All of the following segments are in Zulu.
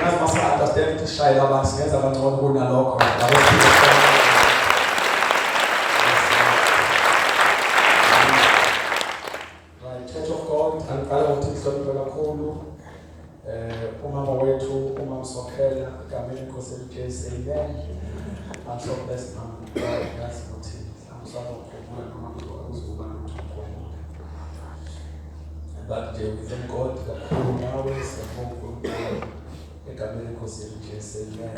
ngazi masa understand ukuthi shayela abantu singenza abangcono kunalokho. Right, Church of God, angiqala ukuthi ngihloniphe kakhulu umama wethu umama Sokhela egameni lenkosi uJesu. Amen. I'm so blessed mama. Yazi ukuthi ngisazokhuluma noma uzoba nokukhuluma. But we thank God kakhulu nawe siyabonga egameni lenkosi uJesu. Amen.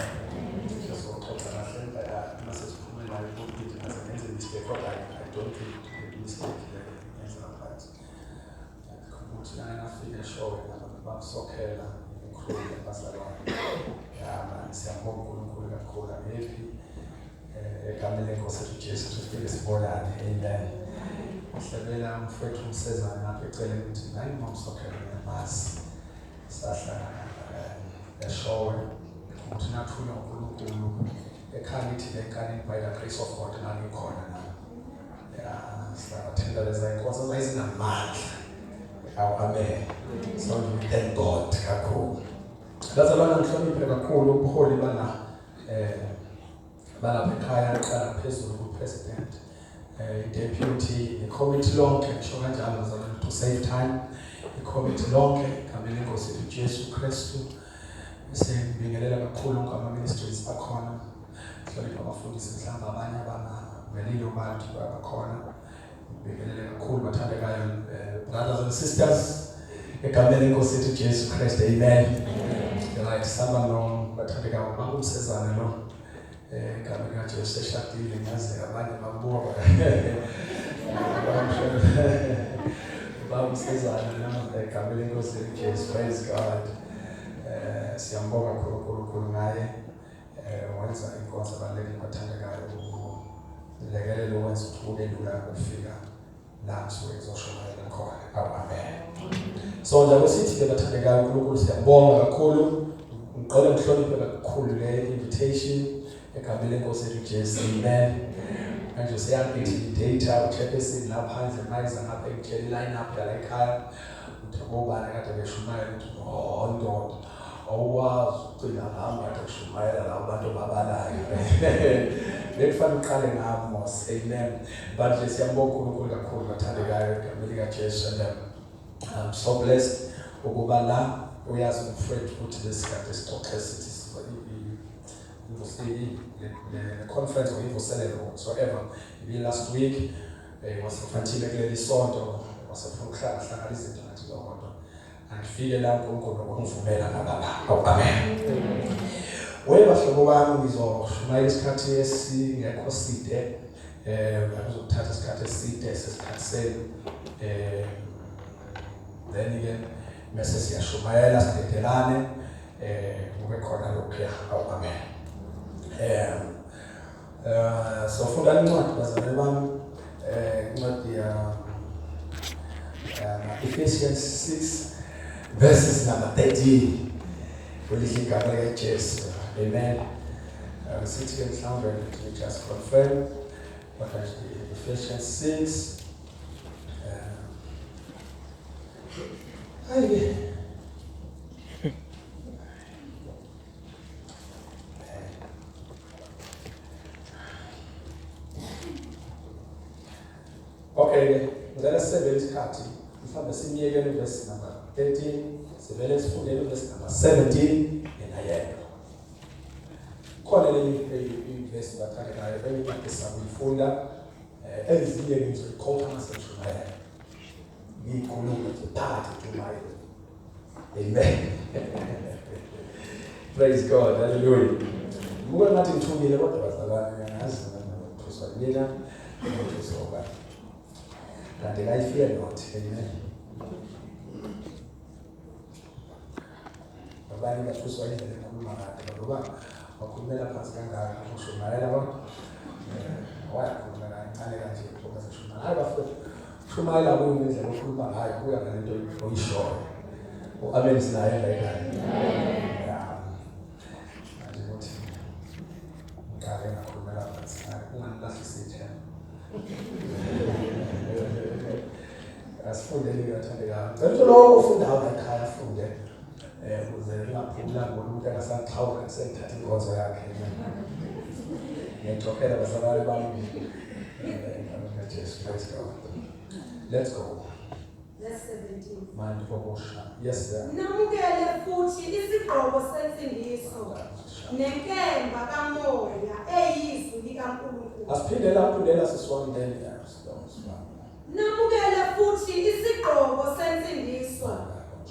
Sizoxoxa kahle masesikhuluma naye ukuthi azenze mistake kodwa I don't think the mistake yenza phakathi. Ukuthi nafika show basokhela ikhulu basalwana. Man siyabonga uNkulunkulu kakhulu happy egameni lenkosi uJesu sifike sibonane. Amen. Sihlabela mfowethu umsezana lapha eceleni ukuthi nayi mamsokhela ngemasi sahlangana eshowe ukuthi nathula uNkulunkulu ekhaya ithi lenkani by the grace of God nangikhona na siyathanda leza inkosi ezinamandla. Amen. So we thank God kakhulu. Lazalwana ngihloniphe kakhulu ubuholi bana ekhaya qala phezulu kupresident deputy committee lonke ngisho kanjalo ngizama to save time committee lonke egameni lenkosi uJesu Kristu sibingelela kakhulu ngama ministries akhona hlonipha abafundisi mhlamba abanye abangeliyo abantu abakhona bingelela kakhulu bathandekayo brothers and sisters egameni lenkosi uJesu Kristu. Amen. Right, samba no bathandeka umsezana no egameni kaJesu seshadile ngaze abanye babuka bamsezana no egameni lenkosi uJesu. Praise God. Siyambonga kakhulu ngaye wenza inkonzo abaleki bathandekayo lekelelo wenza ukuthi lula ukufika la sizoshomayela khona. Amen. So njengoba sithi ke bathandekayo uNkulunkulu siyabonga kakhulu ngiqale ngihloniphe kakhulu le invitation egameni lenkosi uJesu. Amen. Manje siyangithi-data uChepesini laphandle mayiza ngapha ngitshela line up la ekhaya ukuthi ngobani kade beshumayela ukuthi ndoda awukwazi ukugcina ngami kade beshumayela la abantu babalayo. Bekufanele uqale ngami mos. Amen. But nje siyambonga uNkulunkulu kakhulu bathandekayo egameni likaJesu. I'm so blessed ukuba la uyazi umfowethu ukuthi lesikade sixoxe sithi the conference of Ivuselelo whatsoever be last week wasifantile kuleli sonto wasifuna ukuhlangana izinto nathi zonke angifike la uNkulunkulu ongivumela ngababa. Amen. Webahlobo bami ngizoshumayela isikhathi esingekho side ngizothatha isikhathi eside sesikhathi senu then again mase siyashumayela sidedelane kube khona lokho. Amen. So funda incwadi bazalwane bami incwadi ya Ephesians 6 verses number 13 kwelihle igama likaJesu. Amen. Sithi ke mhlawumbe to just confirm what is Ephesians 6 Okay, ngicela sisebenzise isikhathi mhlawumbe simiyekele verse number 13 sivele sifundele verse number 17 enayena. Khona le verse bathatha bengikade sakuyifunda ezinye ngizoyikhokha maseshumayela. Ngikhuluma tuthathe jumayela. Amen. Praise God. Hallelujah. Buka ngathi ngithungile kodwa bazalwane ngazi ukuthuswa mina ukuthuswa and I fear not. Amen. Abanye bathuswa indlela ekhuluma ngayo ngoba bakhulumela phansi kangaka ushumayela bona wayakhuluma kancane kanje ngoba seshumayela abafuna ushumayela kuyo indlela okhuluma ngayo kuya ngalento oyishoyo. Amen sinaye la ekhaya. Manje uthi ngake ngakhulumela phansi unganilahlise asifunde ngiyathanda. Ngicela lo ufunda ekhaya afunde ukuze umlambo umuntu akasaxhawula sengithatha inkonzo yakhe. Ngiyaqophela bazalwane bami. Praise God. Let's go. Verse 17. Manje bobosha. Yes sir. Namukele futhi isigqoko sensindiso nenkemba kamoya eyizwi likaNkulunkulu. Asiphinde lapho ndela siswandeni yaso. Namukele futhi isigqoko sensindiso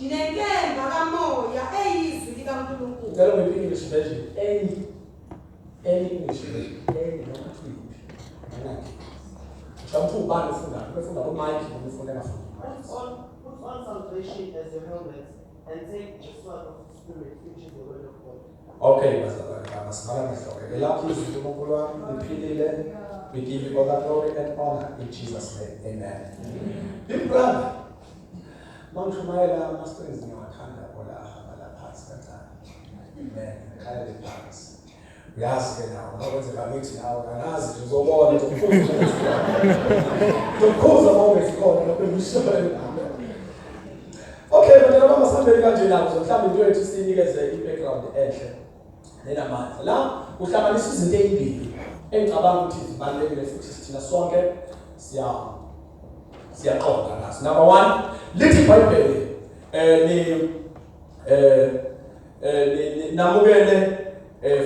nenkemba kamoya eyizwi likaNkulunkulu. Ngicela ngiphi English version. Any English version. Noma tweet. Anaki. Shampu ubani ufunda ku-Mike noma ufunda ngafunda. Put on salvation as your helmet and take the sword of the Spirit, which is the word of God. Okay, bazalwane, masimala mhlawumbe. Lapho izwi uNkulunkulu wami liphilile. We give you all the glory and honor in Jesus' name. Amen. Big brother. Mangishumayela ama-strings ngiyawathanda ola ahamba laphansi kancane. Amen. Ekhaya lephansi. Uyazi-ke nawo, nakwenzeka ngithi nawe angazi nje uzobona ukuthi ukukhuza uma ungezikhona lapho emishweni. Okay, bantwana bami asihambeni kanje nazo. Mhlawumbe into yethu siyinikeze i-background enhle nenamandla. La uhlanganisa izinto ezimbili engicabanga ukuthi zibalulekile futhi sithina sonke siyaqonda nazo. Number one, lithi iBhayibheli namukele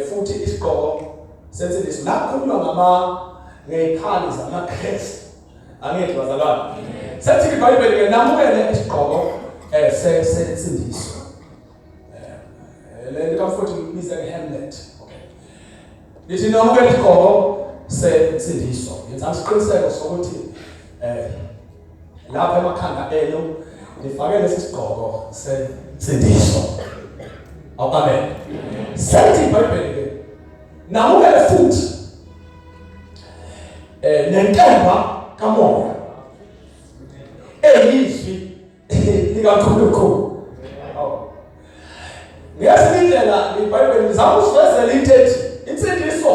futhi isigqoko sensindiso. La kukhulunywa ngey'khali zamaKristu. Angithi bazalwane. Sethi iBhayibheli namukele isigqoko sensindiso. Le nto futhi ibiza ngehelmet. Okay. Lithi namukele isigqoko sensindiso. Yenza isiqiniseko sokuthi lapha emakhanda enu nifake lesi sigqoko sensindiso. Amen. Sethi iBhayibheli ke namukele futhi nenkemba kamoya eyizwi likaNkulunkulu. Ngesinye indlela iBhayibheli lizama usivezela into ethi insindiso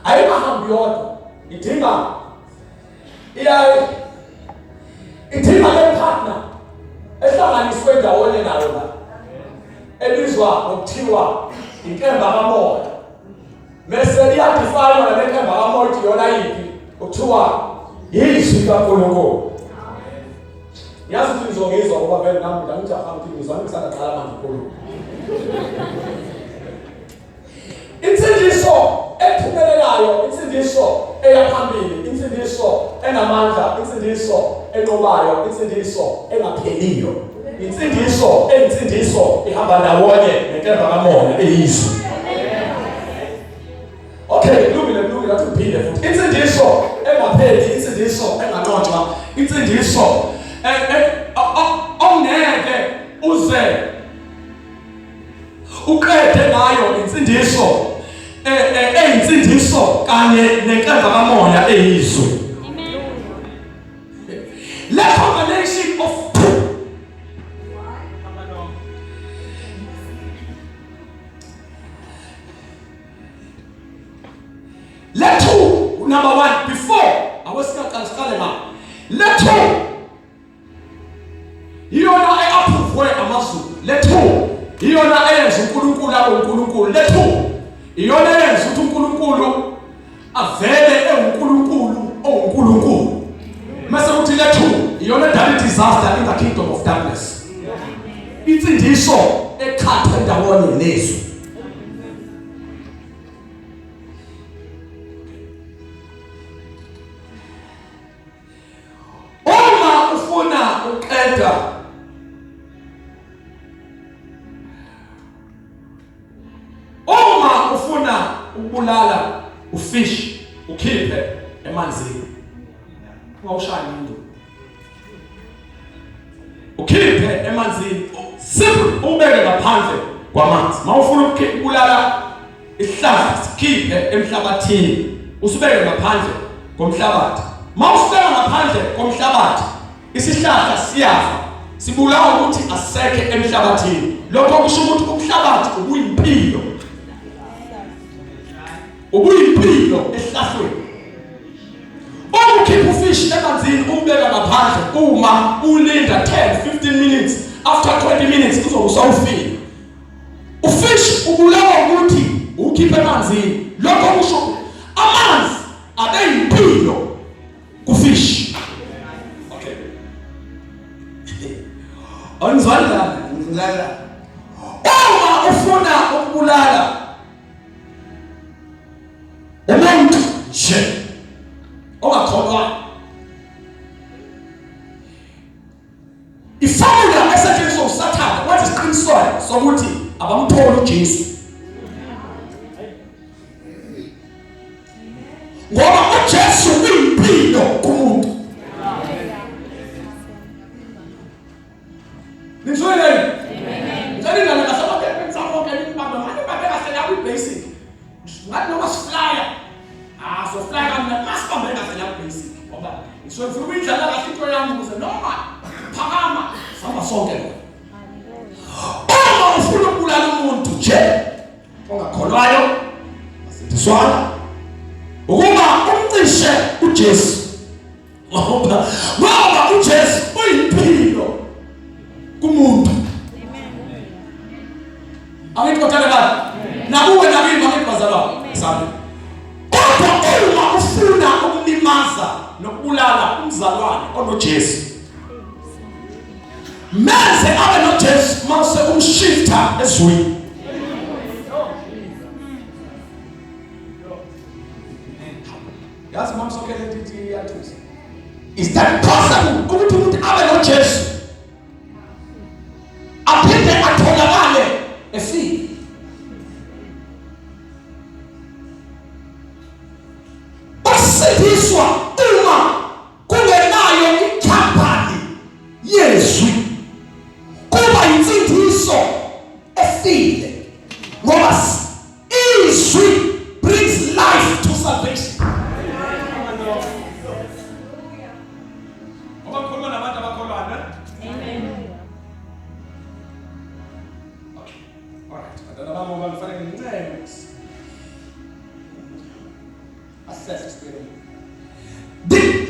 ayihambi yodwa, idinga partner ehlanganiswe ndawonye nayo la ebizwa ngokuthiwa inkemba kamoya. Mase iyadifayinwa nale nkemba kamoya ukuthi yona yiphi, kuthiwa yizwi likaNkulunkulu. Yazi ukuthi ngizongizwa ngoba vele nami ngijaha ukuthi ngizwa ngisaqala manje kukhulu. Insindiso ephumelelayo, insindiso eyaphambili, insindiso enamandla, insindiso enqobayo, insindiso engapheliyo. Insindiso ihamba ndawonye nenkemba kamoya eyizwi. Okay, kulungile athi uphinde futhi. Insindiso engapheli, insindiso enganqotshwa, insindiso ongeke uze uqede ngayo, insindiso eyinsindiso kanye nenkemba kamoya eyizwi. Le combination of two. Let two, number one, before I was not calling now. Let two. Iyona eapprove amazulu. Let two. Iyona eyenza uNkulunkulu abe uNkulunkulu. Let two. Iyona eyenza ukuthi uNkulunkulu avele uNkulunkulu oNkulunkulu. Mase uthi let two. Iyona edala disaster in the kingdom of darkness. Insindiso ekhatha ndawonye nezwi. Uma ufuna uqeda ukubulala ufish ukhiphe emanzini. Ungawushaya into. Ukhiphe emanzini. Simple ubeke ngaphandle kwamanzi. Mawufuna ukubulala isihlahla sikhiphe emhlabathini. Usibeke ngaphandle komhlabathi. Mawusibeka ngaphandle komhlabathi, isihlahla siyafa. Sibulawa ukuthi asekhe emhlabathini. Lokho kusho ukuthi umhlabathi ubuyimpilo. Ubuyimpilo esihlahlweni. Uma ukhipha ufish emanzini umbeka ngaphandle, uma ulinda 10-15 minutes, after 20 minutes uzobe usawufika. Ufish ubulawa ukuthi ukhiphe emanzini. Lokho kusho amanzi abe yimpilo kufish. Okay. Anzwala ngizala. Uma ufuna ukubulala umuntu nje ongakholwa, ifomula esetshenziswa uSathane wathi isiqiniswayo sokuthi abamtholi uJesu, ngoba uJesu uyimpilo kumuntu. Nizwele? Ngicela ingane ngasababe benzako ke nibamba manje babeka ku basic. Ngathi noma siflyer. So flyer kana masibambe ngathi basic. Ngoba so ufuna ukuyidlala kahle into yami ukuze noma phakama samba sonke lo. Uma ufuna ukubulala umuntu nje ongakholwayo asithiswana ukuba umcishe uJesu. Ngoba uJesu uyimpilo kumuntu. Amen. Akuthothele bani? Nakuwe nakini bakubazalwa sami. Kodwa uma ufuna ukulimaza nokubulala umzalwane onoJesu, menze abe noJesu mase umshifta ezweni. Yazi mamsokele ndithi yathusa. Is that possible? Ukuthi umuntu abe noJesu aphinde atholakale efile? Basindiswa uma kungenayo ikhampani yezwi, kuba insindiso efile, ngoba izwi brings life to salvation. Obakhuluma nabantu abakholwana. Amen. Okay. All right. Adana baba bafanele ngincane. Assess spirit.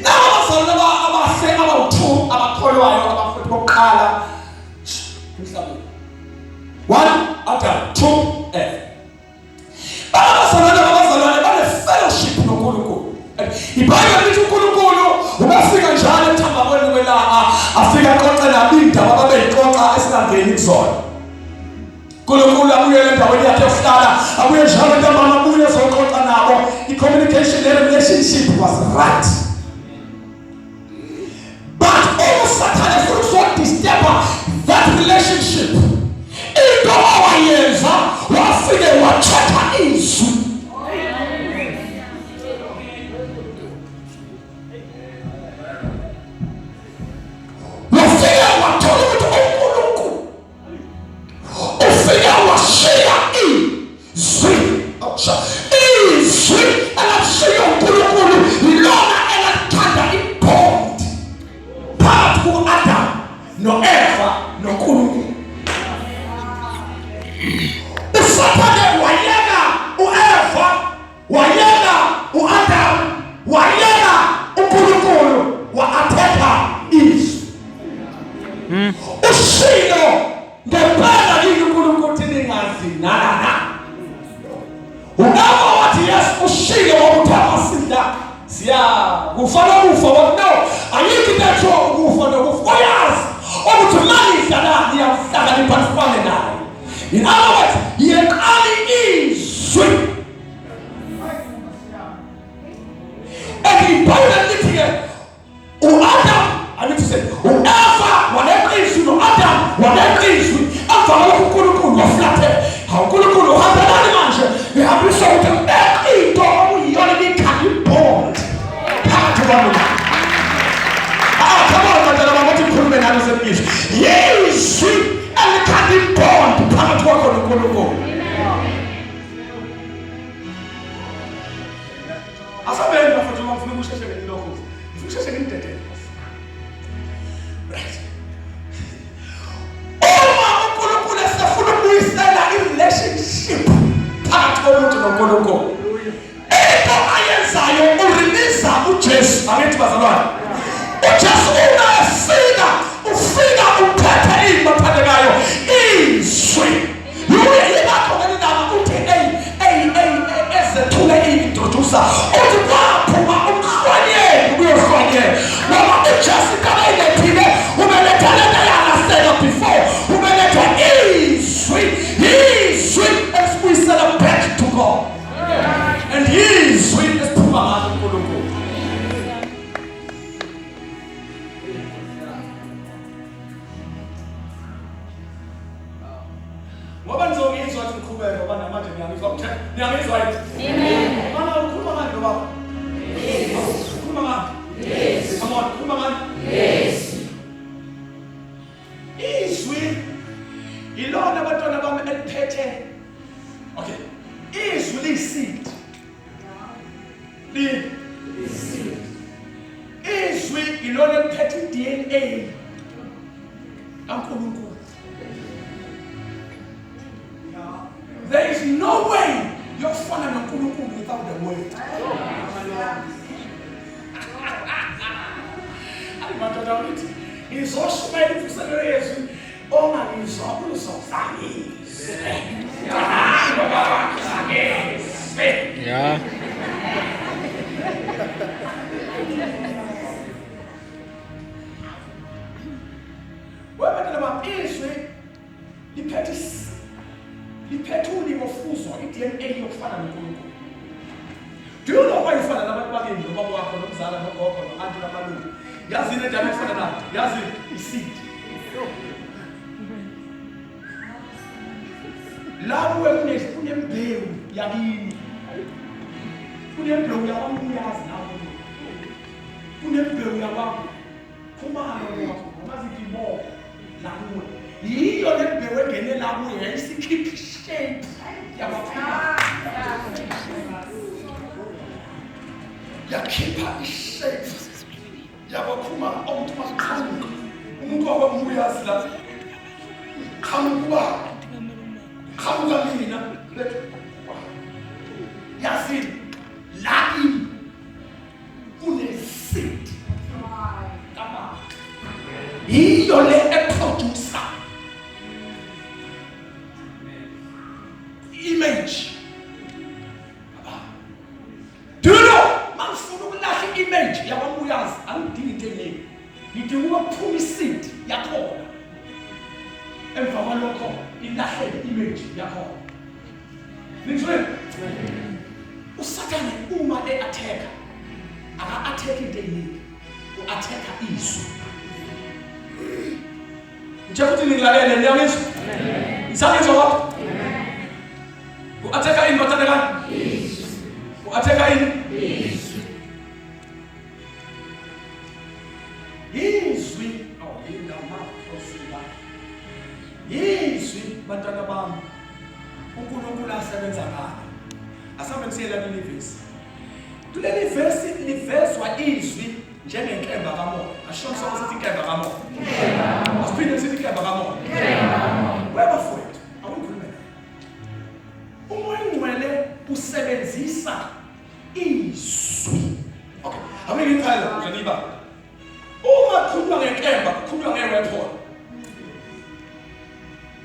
Nabazalwa abahle abawu2 abakholwayo abafuna ukuqala emhlabeni. 1 Adam, 2 Eve. Abazalwane bane fellowship noNkulunkulu. iBhayibheli lithi uNkulunkulu ubafika njalo ethamba kwenu kwelanga afika aqoxe nabindaba babeyixoxa esingangeni kuzona. uNkulunkulu abuyele endaweni yakhe yokuhlala, abuye njalo ntambama abuye ezoxoxa nabo. I-communication and relationship was right. But uSathane ufuna disturb that relationship. Into awayenza wafike wachotha izwi. Wafike wathola ukuthi uNkulunkulu ufike washaya izwi. Izwi elashaya uNkulunkulu lona elathanda ibond phakathi kuAdam noEva noNkulunkulu. uSathane wayeka uEva, wayeka uAdam, wayeka uNkulunkulu, wa-athetha izwi. Ushilo ngempela yini uNkulunkulu ningazinana. Unaba wathi yes ushilo wokuthakasila siya kufana kufa what no ayikho into ukufa nokufa uyazi ukuthi manje idlala iyafaka iphathwane naye. In other words, yeqali izwi. IBhayibheli lithi ke uAdam, I need to say uEva whatever izwi noAdam whatever izwi avama uNkulunkulu waflathe. uNkulunkulu uhambelani manje ehambisa ukuthi into okuyiyona ikhali bond phakathi kwabo. Come on madala bathi khulume nami semizwe. Yezwi elikhali bond phakathi kwakho noNkulunkulu. Asabenza futhi mafuna ukusheshe ngelokho. Ukusheshe ngimdedele. Right. uNkulunkulu esefuna ukuyisela i-relationship phakathi komuntu noNkulunkulu. Into ayenzayo urelease uJesu. Angithi bazalwane. uJesu ufika uphethe into athandekayo izwi. Yilakho Ngoba nizongizwa ukuthi ngiqhubeke ngoba namanje ngiyangizwa ukuthi ngiyangizwa yini? Amen. Mana ukhuluma ngani lo baba? Yes. Ukhuluma ngani? Yes. Come on, ukhuluma ngani? Yes. Izwi ilona abantwana bami eliphethe. Okay. Izwi liseed. Liseed. Izwi ilona eliphethe DNA. kaNkulunkulu. There is no way yokufana noNkulunkulu without the word. Alimadoda ukuthi izoshumayela imfuselo yezwi ongalizwa uzozangise. Yeah. Wabona izwi liphethe ulimi ofuzwa iDNA yokufana noNkulunkulu. Do you know why ufana nabantu bakini nobaba wakho nomzala nogogo noanti namalungu? Yazi into enjani efana nayo? Yazi iseed. Lapho kunembewu yakini. Kunembewu yabantu uyazi nawo. Kunembewu yabantu. Khumalo wakho ngazikimo lakuwe. Yiyo lembewu engene lakuwe yayisikhipha shape yabaphila. Yakhipha ishape yabaphuma umuntu maqhamuka. Umuntu wabamuyazi la. Qhamuka mina yazi laki kuneseed. Kama yiyo le eproducer image. Do you know? Manifuna ukulahla image yabamuyazi angidingi into eningi. Ngidinga ukuphuma iseed yakhona. Emva kwalokho ilahle image yakhona. Nizwe? Usathane uma attack aka-attack into eningi. U-attacka izwi. Ngitshela ukuthi ngilalele niyangizwa? Ngisangizwa what? U-attacka ini bathandekani? Izwi. U-attacka ini? Izwi. Izwi. Oh, ingamaphosila. Izwi bantwana bami. uNkulunkulu asebenza ngalo. Asambe ngisiyela kuleli verse. Kuleli verse livezwa izwi njengenkemba kamoya. Asho sonke sithi inkemba kamoya. Asiphinde sithi inkemba kamoya. Weba futhi awukhulume. Umoya ngcwele usebenzisa izwi. Okay. Awuke ngicela ngeniba. Uma kukhulunywa ngenkemba, kukhulunywa ngeweapon.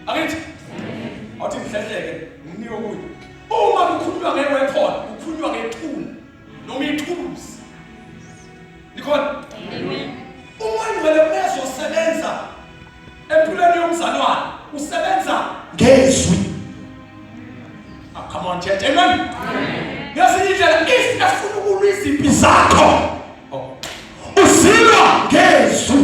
Akithi awuthi mhlehleke nginike ukuthi uma kukhulunywa ngeweapon, kukhulunywa ngetool noma itools. Nikhona? Amen. Umoya ngcwele usebenza empilweni yomzalwane, usebenza ngezwi. Come on, church. Amen. Yazi indlela isifuna ukulwa izimpi zakho. Uzilwa ngezwi.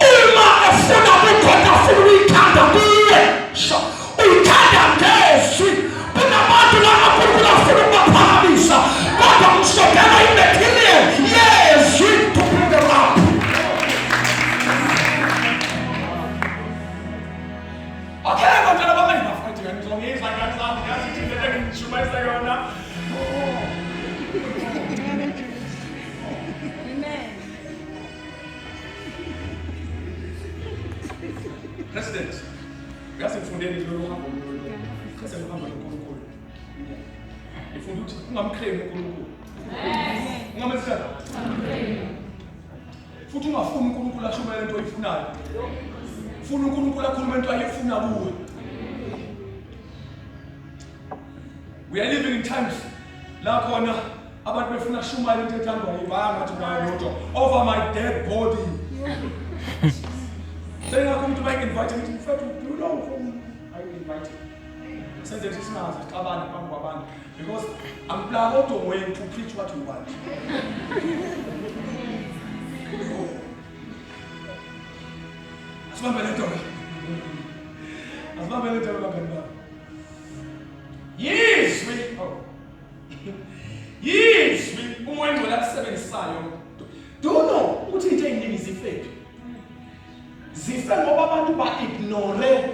Uma efuna ukukhoda futhi uyikhanda kuye. Uyikhanda ngezwi. Kunabantu labakhulu afuna ukuphakamisa. Kodwa mshobela imaterial yezwi to bring them up. Okay, bantwana bami bafowethu ngizongizwa kancane ngathi thina ngishumayisa yona. President, uyasifundeni lo hambo lo. Kase uhamba noNkulunkulu. Ifunda ukuthi ungamclaim uNkulunkulu. Amen. Ungamesela. Amen. Futhi ungafuni uNkulunkulu ashumayele into oyifunayo. Funa uNkulunkulu akhulume into ayefuna kuwe. We are living in times la khona abantu befuna shumayela into ethandwa yibanga ngathi ngayodwa over my dead body. Then I come to make inviting me to do you know whom I invite? Since it is not because I'm planning to wait to preach what you want. Asibambe lethe bakani bami. Yizwi. Oh. Yizwi umoya engcwele akusebenzisayo. Do you know ukuthi into eziningi zifethu? Zife ngoba abantu ba-ignore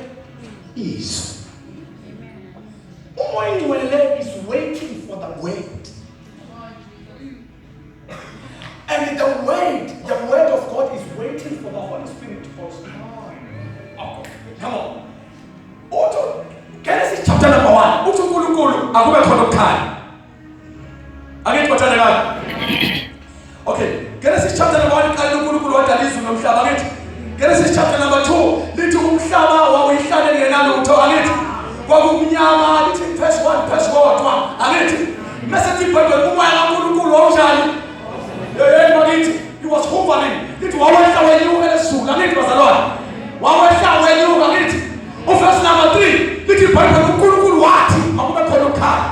izwi. Umoya engcwele is waiting for the word. And the word of God is waiting for the Holy Spirit to respond. Oh, come on. Auto Genesis chapter number 1. Uthi uNkulunkulu akube khona ukukhanya. Angithi bathanda ngani? Okay, Genesis chapter number 1 iqala uNkulunkulu wadala izulu nomhlaba. Angithi Genesis chapter number 2 lithi umhlaba wawuyihlale ngenalutho. Angithi kwakumnyama. Lithi verse 1 verse 4. Angithi message iBhayibheli umoya kaNkulunkulu wawunjani? He was hovering. It was wenyuka ezulu. Angithi bazalwane. Wawehla wenyuka. Angithi verse number 3 lithi iBhayibheli uNkulunkulu wathi akube khona ukukhanya.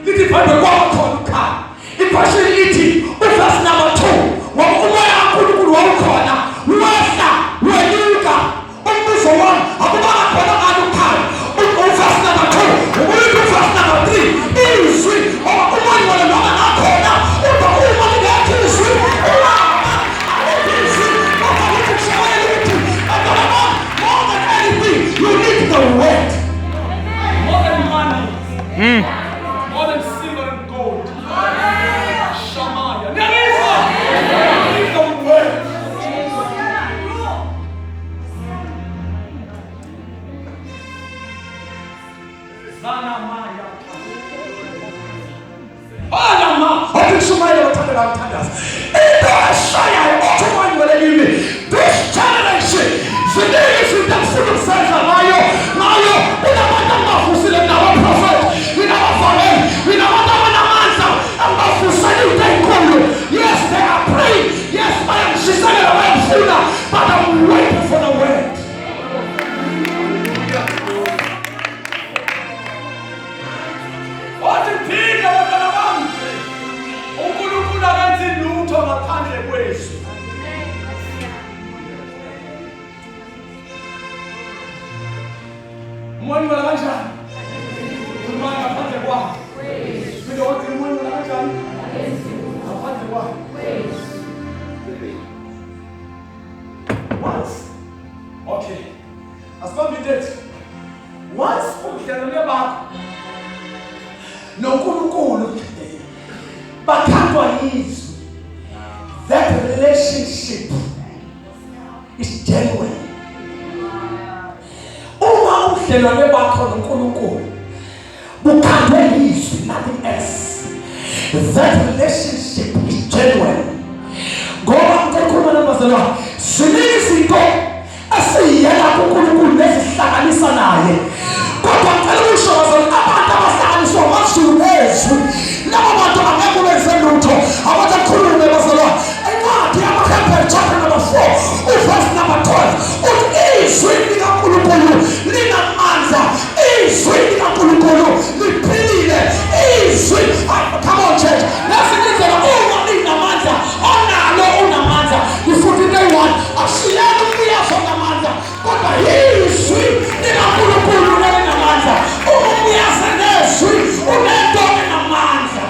Lithi iBhayibheli kwakukhona ukukhanya. Iphashini ithi verse number 2 umoya kaNkulunkulu wawukhona wehla wenyuka. Umbuzo wami akubanga khona ngani ukukhanya. Verse number 2 ubuye verse number 3 izwi umoya wona noma nakhona you need the word. More than money. More than silver and gold. Shamaya. You need the word. Zanamaya. This generation, yes, they are praying. Yes, I am. She said it, but I'm waiting for the word. What a thing about uNkulunkulu akenzi lutho ngaphandle kwethu. Umoya wala kanjani? Umoya ngaphandle kwakho. Mina wathi umoya wala kanjani? Ngaphandle kwakho. Once. Okay. Asibambe that. Once ubudlelwane bakho noNkulunkulu bakhandwa yizwi, that relationship is genuine. Uma ubudlelwane bakho noNkulunkulu bukhandwe yizwi, nothing else, that relationship is genuine. Ngoba uNkulunkulu nabazalwane ziningi izinto esiyela kuNkulunkulu nezihlanganisa naye. Kodwa ngicela ukusho bazalwane abantu abahlanganiswa amazulu nezwi labo bantu angeke benze lutho. Abantu akhulume bazalwane. Incwadi yabaHebrew chapter number 4 verse number 12 uthi izwi likaNkulunkulu linamandla. Izwi likaNkulunkulu liphilile. Izwi, come on church, nasingizela uma linamandla onalo unamandla. Ifuthi day 1 asiyena umbuyazo ngamandla kodwa izwi likaNkulunkulu linamandla. Umbuyazo nezwi unento enamandla.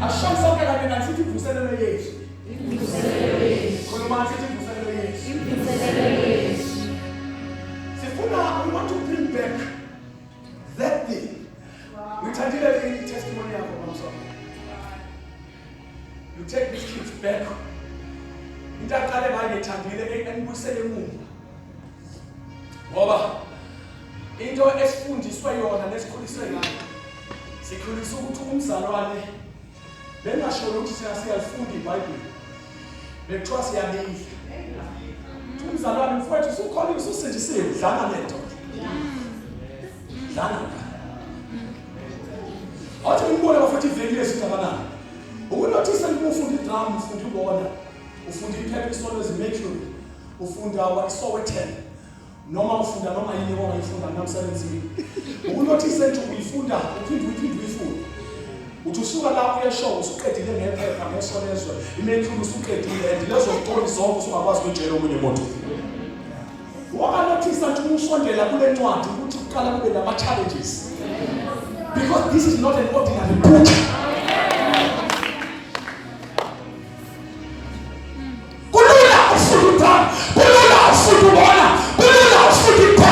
Ashamsa ke kade nasithi vuselelo Yesu. Khuluma sithi vuselelo Yesu. Sifuna, we want to bring back that thing. Ngithandile in testimony yakho mama. You take these kids back. Into aqale ngayo ngithandile enibusele emuva. Ngoba into esifundiswe yona nesikhuliswe ngayo. Sikhulisa ukuthi umzalwane bengasho ukuthi siyalifunda iBhayibheli. Bekuthiwa siyabili. Umzalwane mfowethu usukhona ususindisiwe, dlana lento. Dlana. Athi umbone bafuthi iveli lesithabana. Ukunothisa ukufunda idrum, ufunda ubona, ufunda iphepha isolo ezimercury, ufunda isowethen. Noma ufunda noma yini ongayifunda namsebenzini. Ukunothisa into uyifunda, uphinde uyifunda. uthi usuka la uyeshow usuqedile ngephepha ngesonezwe imethulu usuqedile and lezo story zonke usungakwazi ukutshela omunye umuntu. Wakanothisa nje umusondela kule ncwadi ukuthi uqala kube nama challenges because this is not an ordinary book. Kulula ufunda, kulula ufunda, kulula ufunda,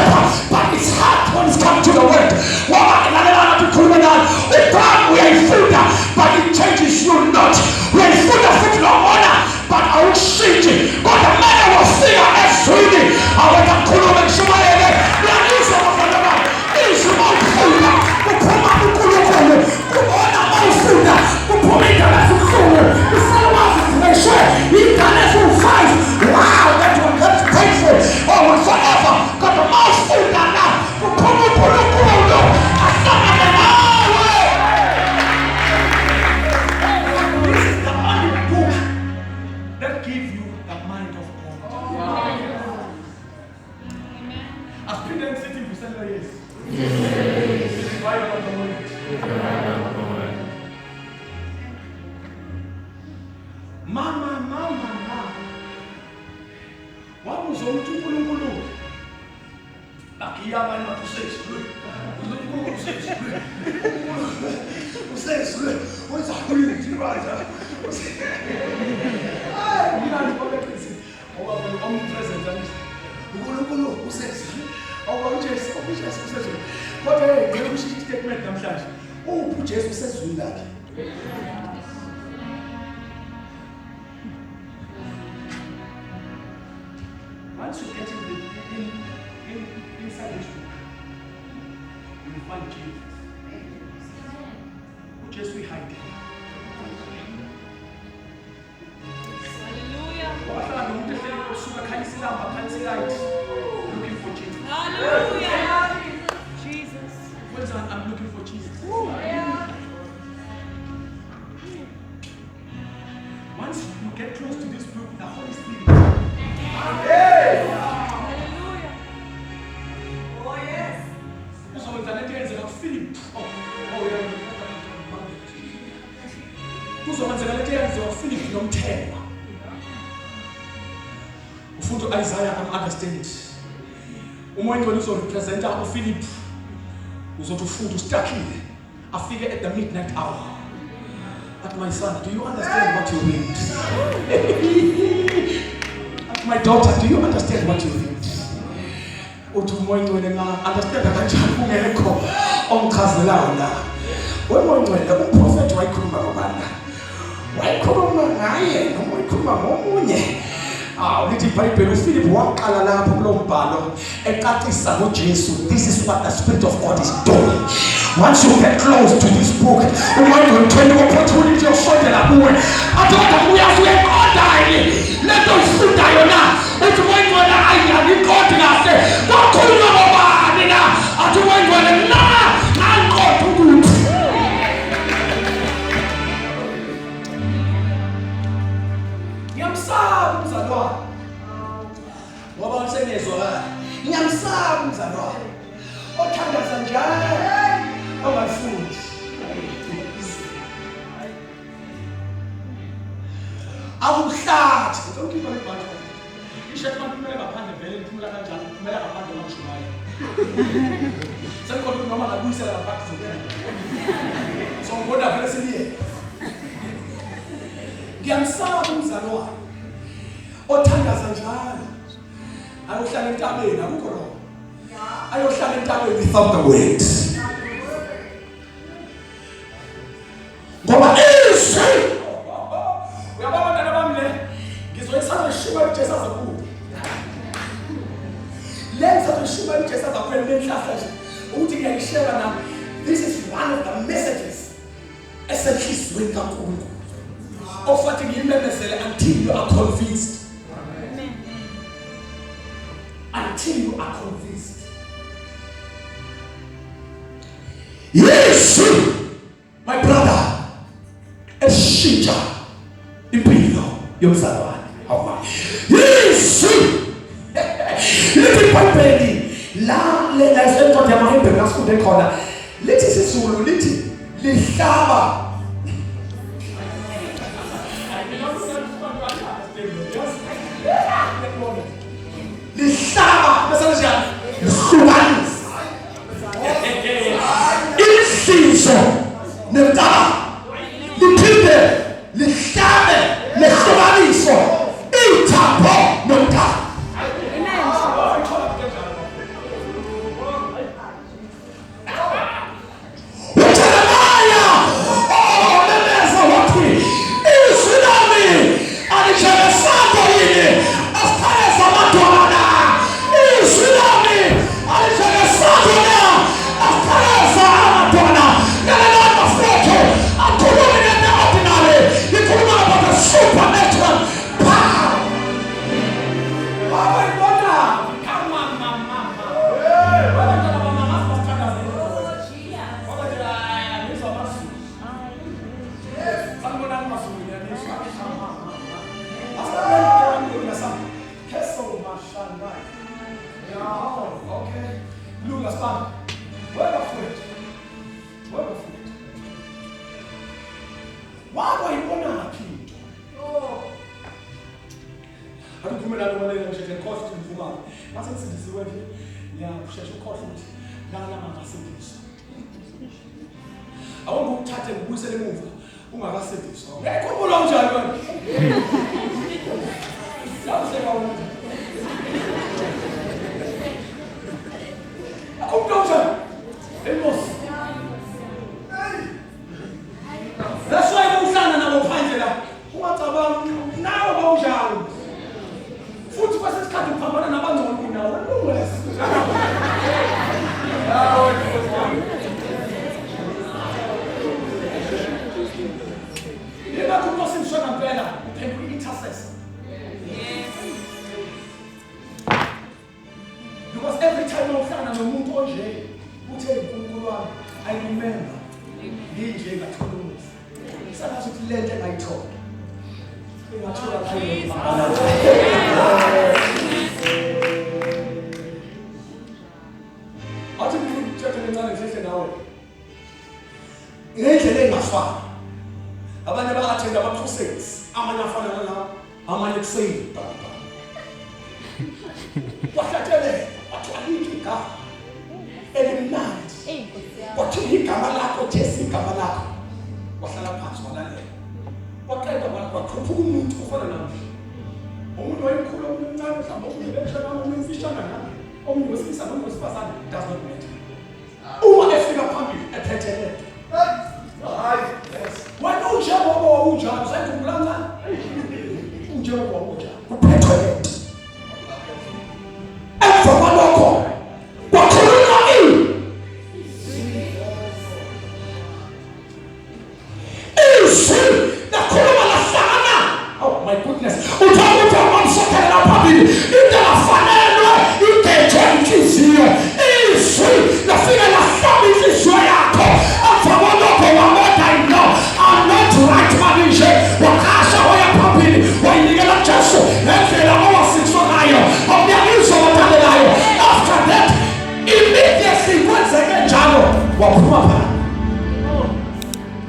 but it's hard when it's come to the word. Wabalalela tukhulume nalo. Uqala uyayifunda but it changes you not. Uyayifunda futhi lobona but awushintshe. Kodwa manje wafika ezweni awekakhuluma ngishumayele. Uyayizwa bafana bami. Izwa ufunda kuphuma uNkulunkulu. Kubona mawufunda kuphuma indaba ezikhulu. Isalawazi zimeshe indaba eziwu-5. Wow, that one that's painful. Oh, forever. Kodwa mawufunda na kuphuma uNkulunkulu. Ahlangane nawe. This is the only book that gives you the mind of God. As students sitting to say yes. Why not the moment? Mama. Wabuza umuntu uNkulunkulu. Bakiyaba nakusezwe. uNkulunkulu usezwe. Wenza ukuthi baza. Mina ngibonekisi. Oba ompresent amisi. uNkulunkulu usezwe. Oba uJesu usezwe. Kodwa ngeke ushiye statement namhlanje. Uphi uJesu usezwe lakhe? Once you get inside this book, you will find Jesus. Just we hide. Hallelujah. Looking for Jesus. Hallelujah. Jesus. I'm looking for Jesus. Once you get close to this book, the Holy Spirit. Hallelujah. Oh yes. So when the letter is about Philip. Oh yeah. So when the letter is about Philip, you don't tell. Ufunda Isaiah and understand it. Umuntu wenizo representa uPhilip. Uzothi ufunda ustakile. Afike at the midnight hour. But my son, do you understand what you read? My daughter, do you understand what you read? Uthi umuntu wena understand kanjani kungekho omchazelayo la. Wemoncwele umprofeti wayikhuluma ngobani? Wayikhuluma ngaye noma wayikhuluma ngomunye. Lithi iBhayibheli uPhilip waqala lapho kulombhalo ecacisa ngoJesu. This is what the Spirit of God is doing. Once you get close to this book, umuntu uthola opportunity yosondela kuwe. Adoda uyazi uyeqondayo. Leto ifunda yona. Uthi umuntu wena ayiyaliqondi kahle. Kwakhulunywa ngobani na? Athi umuntu wena nanqondo ukuthi. Ngiyamsaba umzalwane. Ngoba usengezwa. Ngiyamsaba umzalwane. Othandaza njalo. Ongafundi. Awuhlathi. Ngikukhipha lebhanti. Ishefa kumele ngaphandle vele iphumula kanjani? Kumele ngaphandle ngakushumayo. Sekhona noma ngabuyisela ngaphandle zokena. So ngoda vele seliye. Ngiyamsaba umzalwane. Othandaza njalo. Ayohlala entabeni akukho lo. Ayohlala entabeni without the word. Ngoba izwi uyabona bantwana bami le ngizoyisana ishiba uJesu azakuba lenza ishiba uJesu azakuba lenhlahla nje ukuthi ngiyayishela na. This is one of the messages esenhlizweni kaNkulunkulu ofathi ngiyimemezele until you are convinced. Amen. Until you are convinced. Yes, my brother. Eshintsha impilo yomzalwane. Hawa. Yesu. Lithi iBhayibheli la esencwadi yamaHebheru ngasifunde khona. Lithi sisulu lithi lihlaba lizala liphinde lihlabe lehlukaniso ithambo nomthambo.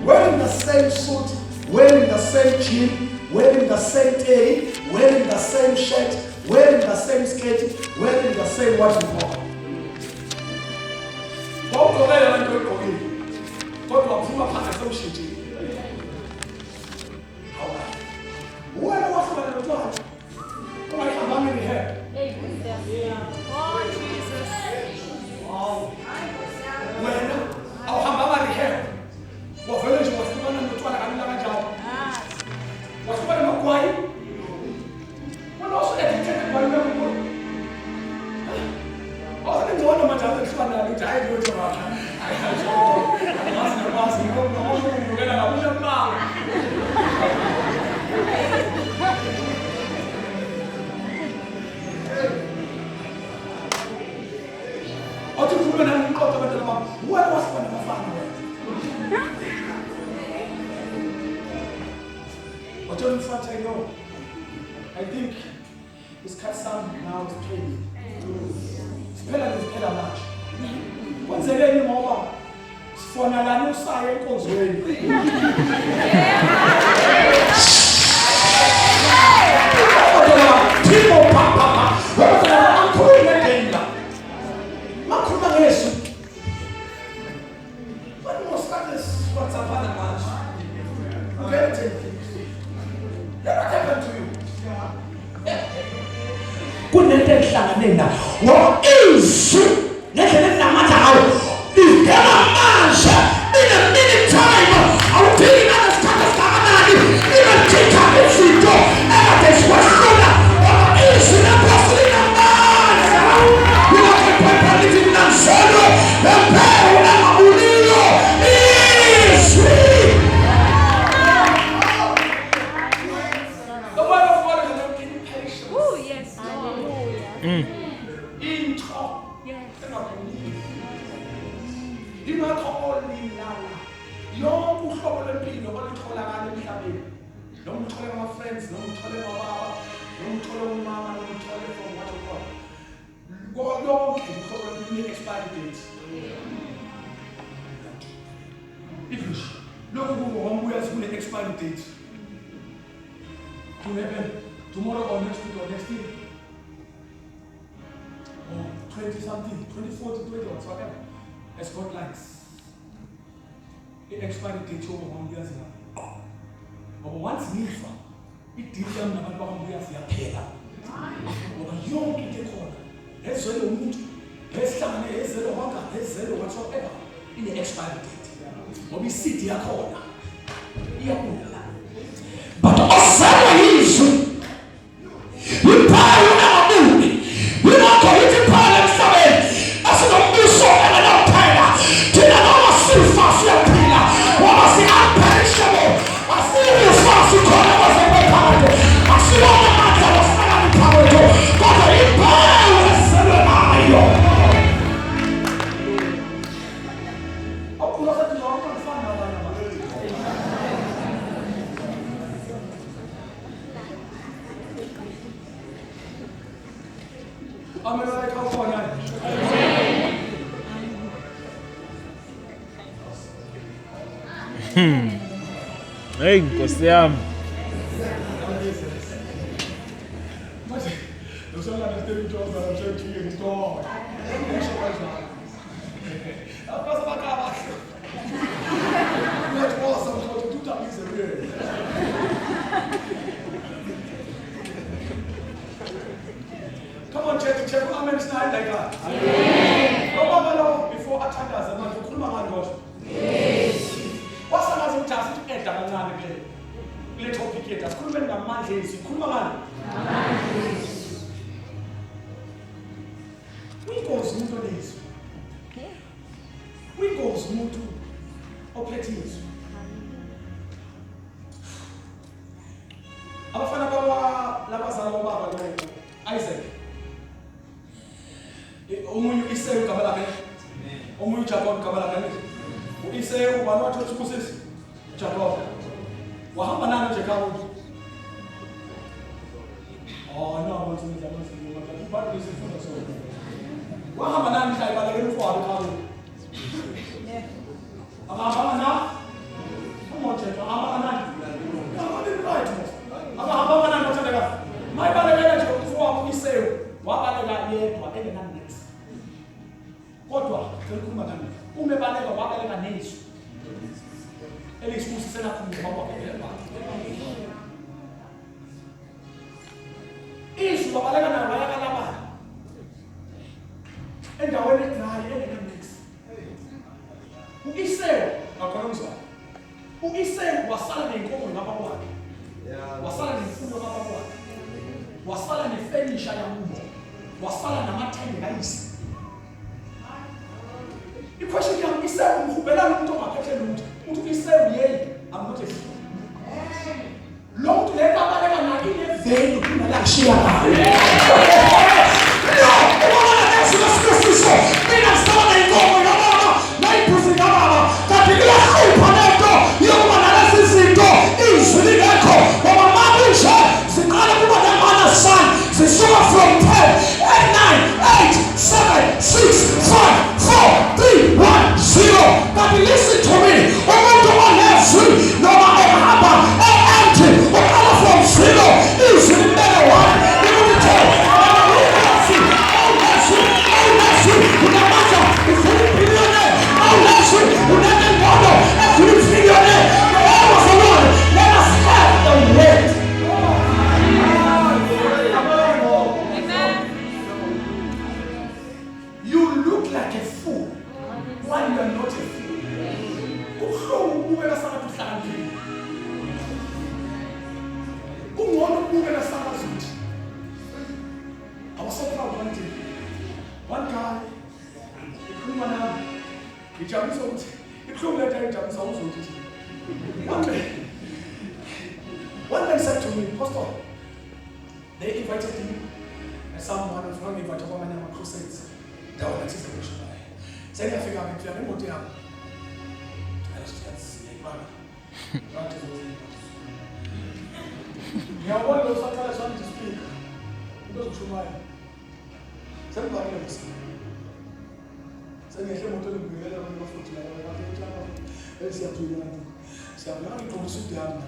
Wearing the same suit, wearing the same jean, wearing the same tie, wearing the same shirt, wearing the same skirt, wearing the same what you call. When was the God? Why am I in here? Oh, Jesus. When our Hamama here, what village was the one who was a job? Was the one not quiet? When also educated by people. Oh, I didn't want to much other fun. I died with your I what was one of my family? But in fact, I know. I think his Katsam now is training. Spell is better much. Once again, you know, for Nalano Sire goes away. People, Papa, I'm calling again. Makuma Yesu. When was that? What's up, hurting. They're not happened to you. Kunento ehlanganeni na izwi nendlela enamandla awo livela manje in a minute time awuphili nasikhathi esingakanani ingathitha izinto ekadesiwasula izwi lephosili namandla ilakephepha lithi nanselo empewu engabuliyo izwi. The word of God is about impatience. Oh, yes. Hallelujah. Intro. Yes. Ingakholilala yonke uhlobo lempilo olutholakala emhlabeni noma uthole ama-friends noma uthole ngobaba noma uthole umama noma uthole from what you call yonke uhlobo lempilo ne-expiry date. English lokhu kungokubuya kune-expiry date to happen tomorrow or next week or next year or 20 something 2040 20 or whatever as God likes. I-expiry date yokubuya zina ngoba once nifa idili yami nabantu bakambuya ziyaphela ngoba yonke into ekhona ezwele umuntu esihlangane ezelo wangane ezelo whatsoever ine-expiry date ngoba isidi yakhona iyabula but osana yizwi imphawu engabubi yinakho yithi imphawu emhlabeni asinombuso engenakuphela thina noma sifa siyaphila ngoba si-unperishable asifa sikhona kwasebephakade asibona amandla wasinakala imphawu ethu kodwa imphawu eselwe nayo Hey, Nkosi yami. Come on, church, amen, it's not like that. Before I turn as a man, you couldn't have God. What's the last chance to enter a man again? Let's hope you get us. Couldn't have a man, you couldn't have. We go smooth to this. We go smooth to operations. Abafana labazala ubaba lo Isaac. Omunye Isawu kabala ke. Omunye Jacob kabala ke. Isawu walo wathola ukusisi Jacob. Wahamba nani Jacob? Oh no, what's in the but this is for the soul. Wahamba nani mhlali balekela ufowabo kawo. Abahamba na? Come on, church. Abahamba nani? Come on, right. Abahamba nani bathandeka? Mayibalekela nje ufowabo Isawu. Wabaleka yedwa engenanex. Kodwa selikhuluma ngani? Umebaleka wabaleka nezwi. Elisibusisela khona wabaleka. Izwi wabaleka nayo wayakalabana. Endaweni edry engenanex. U-Isawu akhononzwa. U-Isawu wasala nenkomo ngapha kwakhe. Wasala nemfuyo ngapha kwakhe. Wasala nefurniture yamubo. Wasala namathende kayise. I-question yami Isawu umhubelana umuntu ongaphethe lutho. Uthi Isawu yeye amuthi. Lo muntu lento abaleka nayo ineveni kunala kushiya ngayo. Mina sibona inkomo yababa nayiphuzi yababa kanti iyahlupha lento yokuba nalezi zinto izwi lingekho ngoba manje siqala kuba nemana sana sisuka from 10 8 9 8 7 6 5 4 3 1 0 but listen to me umuntu onezwi noma ehamba empty uqala from 0 izwi limele 1 ikuthi unamandla I was so proud one day. One guy, he jumped out. He flew later and jumped out. One man said to me, Pastor, they invited me and someone from invited one man on crusades. That was the situation. Said I figure out if you are able to have. I was just brother. You are one of those that want to speak. It doesn't show my. Somebody else. So you hear what you do, you have to go to the let's see up to you. So I'm not going to sit down.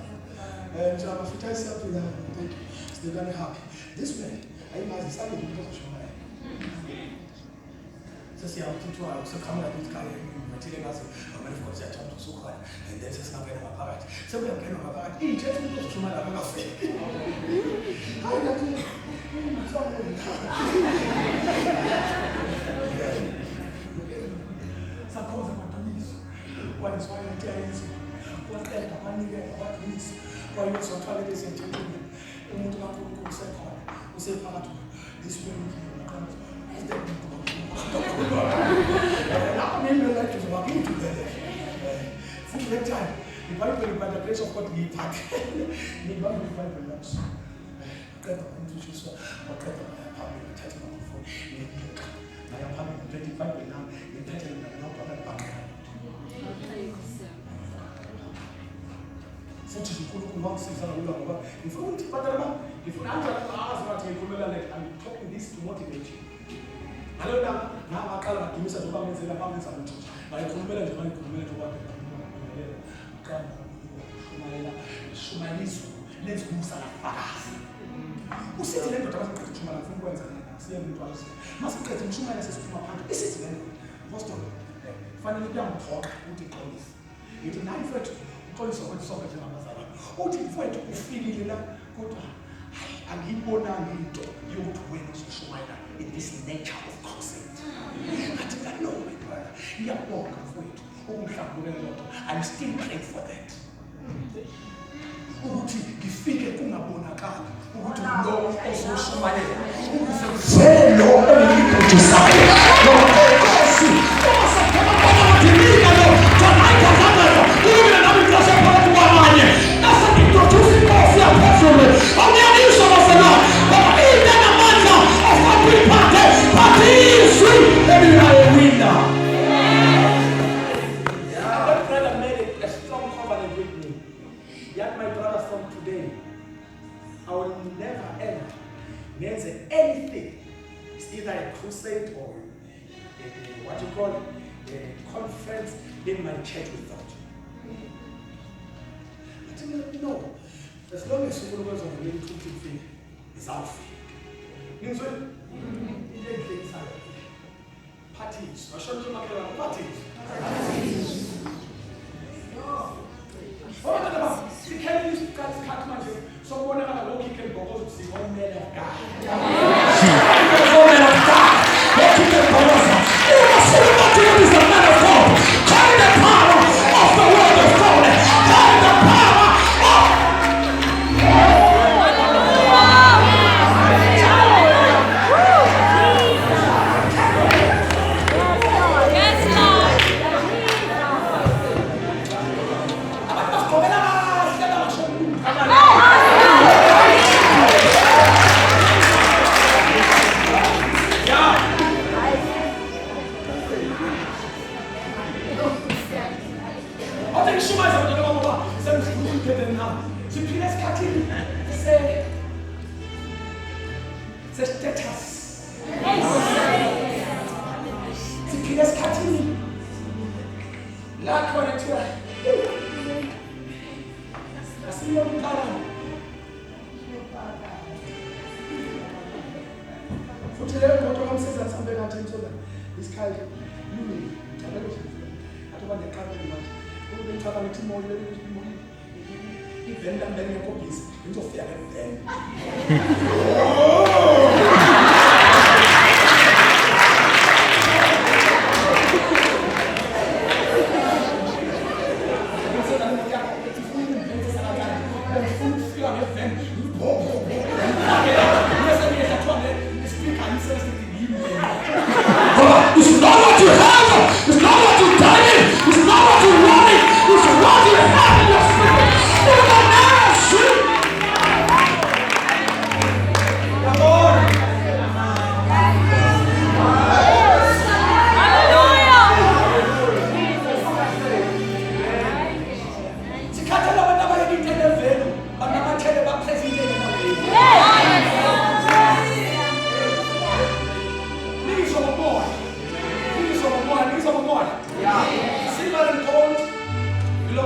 And so I'm a fit up to them. Thank you. They're very happy. This way, I must decide to do the show. So see, I'll teach you how to come and carry material as a man for the time to so hard. And then there's not getting a parrot. So we are getting a parrot. Each of them goes to my face. How do you suppose I'm not doing this. What is why I tell you? What else am I doing? What is why you're so tired? Ladies and gentlemen, you want to have to go second. We say, Father, this way we can. Is that now, maybe like to working together. For the time, the Bible by the grace of God, we pack. The Bible belongs. Get the intuition, or get the public testimony for I am having 25 now, in better than not on that bank. Such is the good one since I will have. If you answer I'm talking this to motivate you. I don't know now I can't give me some comments in the comments and I come better to my community to work. Let's go fast. Who said to from where see him to us? Must get him to my assistant. This is then. Boston. Finally, young talk. What do you call this? You did not refer to call this over the socket in Amazon. What do you refer to feel it? Go to and he won't need you to win us to in this nature of consent. I did not know, my brother. You are walking for it. I'm still praying for that. Ukuthi ngifike kungabonakala ukuthi lo ososhumayela say no only to say no kasi anything. It's either a crusade or what you call a conference in my church without you. But you know, as long as you know what's on the main cooking thing, it's our faith. You know, parties. I showed you my parties. See, can you guys cut my head? Someone else will kick and go to see one man of God. One man of God. What you can call us? You must see what you is the man of God. Carry the power of the word of God. Carry the power of ngifuna ukufika ngeveni.